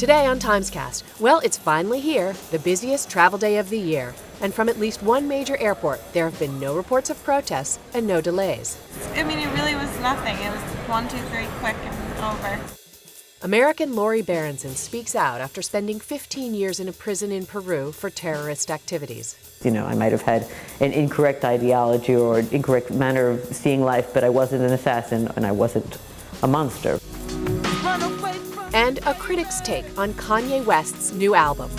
Today on TimesCast, well, it's finally here, the busiest travel day of the year. And from at least one major airport, there have been no reports of protests and no delays. I mean, it really was nothing. It was 1, 2, 3, quick and over. American Lori Berenson speaks out after spending 15 years in a prison in Peru for terrorist activities. I might have had an incorrect ideology or an incorrect manner of seeing life, but I wasn't an assassin and I wasn't a monster. And a critic's take on Kanye West's new album.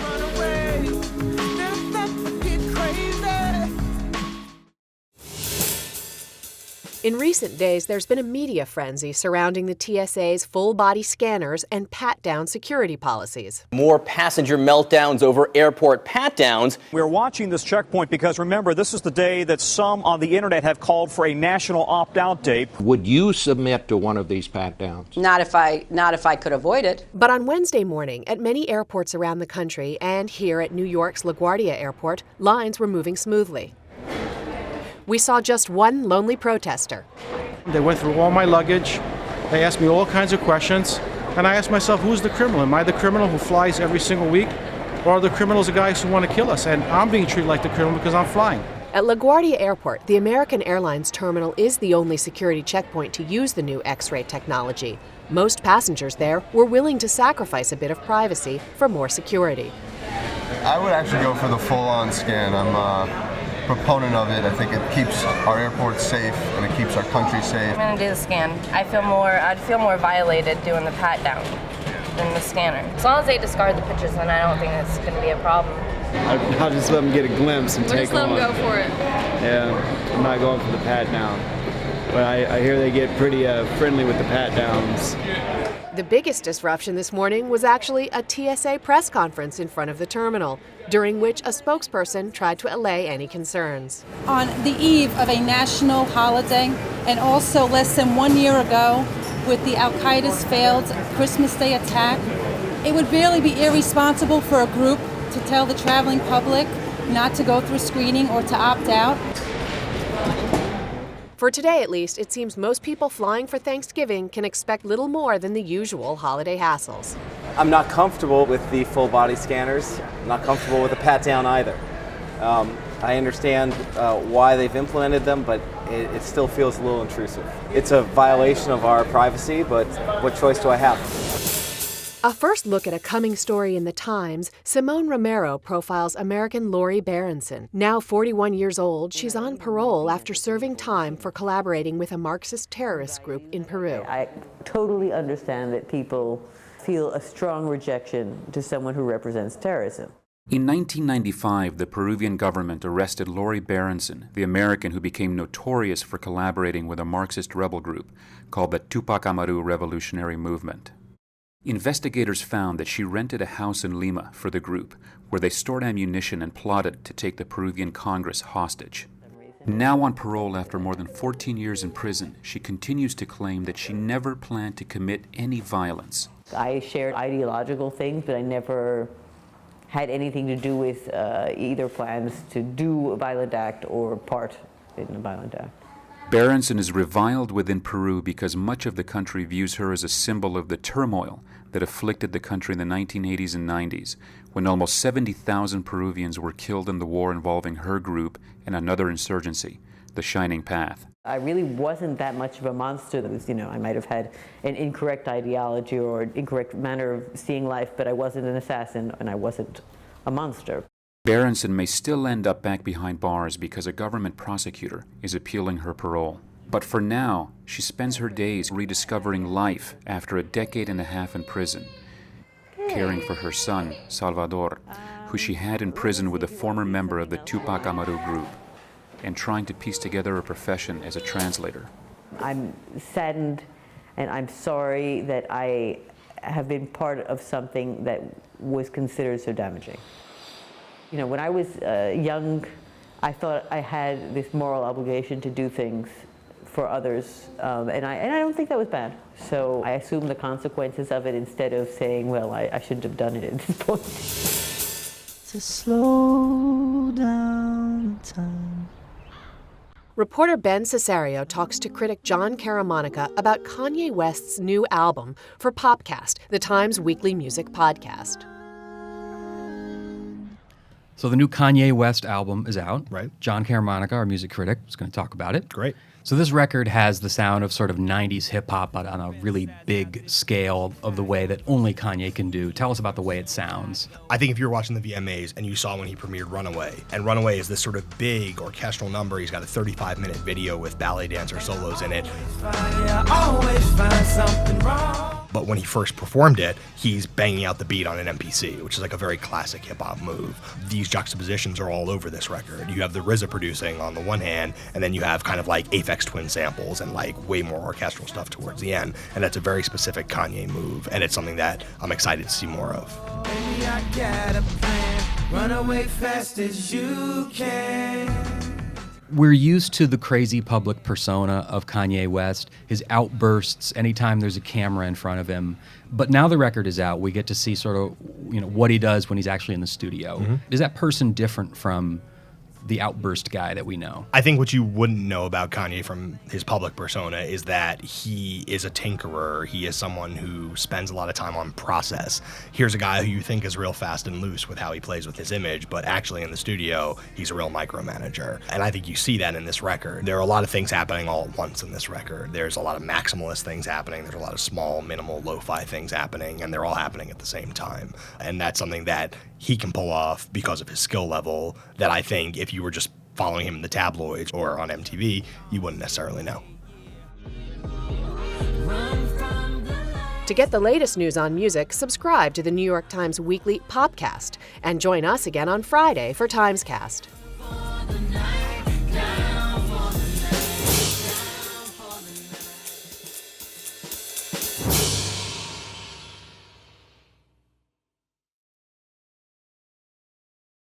In recent days, there's been a media frenzy surrounding the TSA's full-body scanners and pat-down security policies. More passenger meltdowns over airport pat-downs. We're watching this checkpoint because, remember, this is the day that some on the internet have called for a national opt-out day. Would you submit to one of these pat-downs? Not if I could avoid it. But on Wednesday morning, at many airports around the country and here at New York's LaGuardia Airport, lines were moving smoothly. We saw just one lonely protester. They went through all my luggage. They asked me all kinds of questions. And I asked myself, who's the criminal? Am I the criminal who flies every single week? Or are the criminals the guys who want to kill us? And I'm being treated like the criminal because I'm flying. At LaGuardia Airport, the American Airlines terminal is the only security checkpoint to use the new X-ray technology. Most passengers there were willing to sacrifice a bit of privacy for more security. I would actually go for the full-on scan. I'm a proponent of it. I think it keeps our airports safe and it keeps our country safe. I'm gonna do the scan. I'd feel more violated doing the pat down than the scanner. As long as they discard the pictures, then I don't think that's gonna be a problem. I'll just let them get a glimpse and take let them them go for it. Yeah, I'm not going for the pat down. But I hear they get pretty friendly with the pat downs. The biggest disruption this morning was actually a TSA press conference in front of the terminal, during which a spokesperson tried to allay any concerns. On the eve of a national holiday, and also less than 1 year ago, with the Al-Qaeda's failed Christmas Day attack, it would barely be irresponsible for a group to tell the traveling public not to go through screening or to opt out. For today, at least, it seems most people flying for Thanksgiving can expect little more than the usual holiday hassles. I'm not comfortable with the full body scanners. I'm not comfortable with the pat down either. I understand why they've implemented them, but it still feels a little intrusive. It's a violation of our privacy, but what choice do I have? A first look at a coming story in the Times, Simone Romero profiles American Lori Baronson. Now 41 years old, she's on parole after serving time for collaborating with a Marxist terrorist group in Peru. I totally understand that people feel a strong rejection to someone who represents terrorism. In 1995, the Peruvian government arrested Lori Berenson, the American who became notorious for collaborating with a Marxist rebel group called the Tupac Amaru Revolutionary Movement. Investigators found that she rented a house in Lima for the group, where they stored ammunition and plotted to take the Peruvian Congress hostage. Now on parole after more than 14 years in prison, she continues to claim that she never planned to commit any violence. I shared ideological things, but I never had anything to do with either plans to do a violent act or part in a violent act. Baronson is reviled within Peru because much of the country views her as a symbol of the turmoil that afflicted the country in the 1980s and 90s, when almost 70,000 Peruvians were killed in the war involving her group and another insurgency, the Shining Path. I really wasn't that much of a monster. That was, I might have had an incorrect ideology or an incorrect manner of seeing life, but I wasn't an assassin and I wasn't a monster. Baronson may still end up back behind bars because a government prosecutor is appealing her parole. But for now, she spends her days rediscovering life after a decade and a half in prison, caring for her son, Salvador, who she had in prison with a former member of the Tupac Amaru group, and trying to piece together a profession as a translator. I'm saddened and I'm sorry that I have been part of something that was considered so damaging. When I was young, I thought I had this moral obligation to do things for others, and I don't think that was bad. So I assumed the consequences of it instead of saying, well, I shouldn't have done it at this point. To slow down time Reporter Ben Cesario talks to critic John Caramonica about Kanye West's new album for PopCast, the Times weekly music podcast. So the new Kanye West album is out. Right. John Caramonica, our music critic, is going to talk about it. Great. So this record has the sound of sort of 90s hip-hop, but on a really big scale of the way that only Kanye can do. Tell us about the way it sounds. I think if you were watching the VMAs and you saw when he premiered Runaway, and Runaway is this sort of big orchestral number, he's got a 35-minute video with ballet dancer solos in it. But when he first performed it, he's banging out the beat on an MPC, which is like a very classic hip-hop move. These juxtapositions are all over this record. You have the RZA producing on the one hand, and then you have kind of like Aphex Twin samples and like way more orchestral stuff towards the end. And that's a very specific Kanye move, and it's something that I'm excited to see more of. Baby, I got a plan. Run away fast as you can. We're used to the crazy public persona of Kanye West, his outbursts anytime there's a camera in front of him. But now the record is out, we get to see sort of, what he does when he's actually in the studio. Mm-hmm. Is that person different from the outburst guy that we know? I think what you wouldn't know about Kanye from his public persona is that he is a tinkerer. He is someone who spends a lot of time on process. Here's a guy who you think is real fast and loose with how he plays with his image, but actually in the studio, he's a real micromanager. And I think you see that in this record. There are a lot of things happening all at once in this record. There's a lot of maximalist things happening. There's a lot of small, minimal, lo-fi things happening, and they're all happening at the same time. And that's something that he can pull off because of his skill level that I think if you were just following him in the tabloids or on MTV, you wouldn't necessarily know. To get the latest news on music, subscribe to the New York Times weekly PopCast and join us again on Friday for TimesCast.